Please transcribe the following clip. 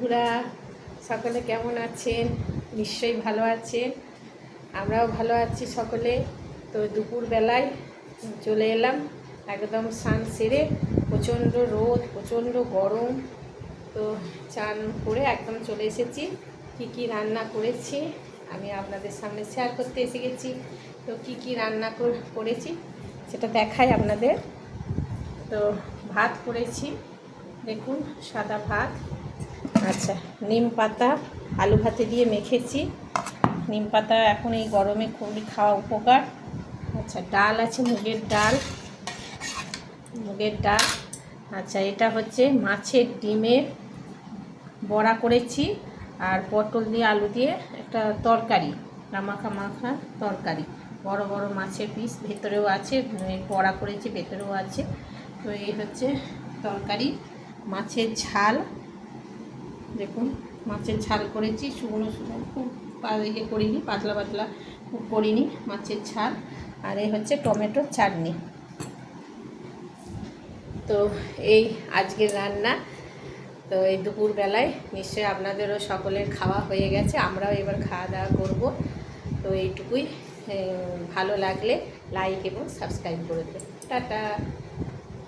বন্ধুরা, সকলে কেমন আছেন? নিশ্চয়ই ভালো আছেন। আমরাও ভালো আছি সকলে। তো দুপুরবেলায় চলে এলাম, একদম স্নান সেরে। প্রচণ্ড রোদ, প্রচণ্ড গরম। তো চান করে একদম চলে এসেছি। কি রান্না করেছি আমি আপনাদের সামনে শেয়ার করতে এসে গেছি। তো কি রান্না করেছি সেটা দেখাই আপনাদের। তো ভাত করেছি, দেখুন, সাদা ভাত। আচ্ছা, নিম পাতা আলু ভাতে দিয়ে মেখেছি। নিম পাতা এখন এই গরমে খুবই খাওয়া উপকার। আচ্ছা, ডাল আছে, মুগের ডাল। আচ্ছা, এটা হচ্ছে মাছের ডিমের বড়া করেছি, আর পটল দিয়ে আলু দিয়ে একটা তরকারি, মাখা তরকারি। বড় বড় মাছের পিস ভেতরেও আছে, বড়া করেছি ভেতরেও আছে। তো এই হচ্ছে তরকারি। মাছের ঝাল, দেখুন, মাছের ঝাল করেছি, শুকনো খুব করিনি, পাতলা খুব করিনি, মাছের ঝাল। আর এই হচ্ছে টমেটোর চাটনি। তো এই আজকের রান্না। তো এই দুপুরবেলায় নিশ্চয়ই আপনাদেরও সকলের খাওয়া হয়ে গেছে, আমরাও এবার খাওয়া দাওয়া করবো। তো এইটুকুই। ভালো লাগলে লাইক এবং সাবস্ক্রাইব করে দেবেন। টাটা।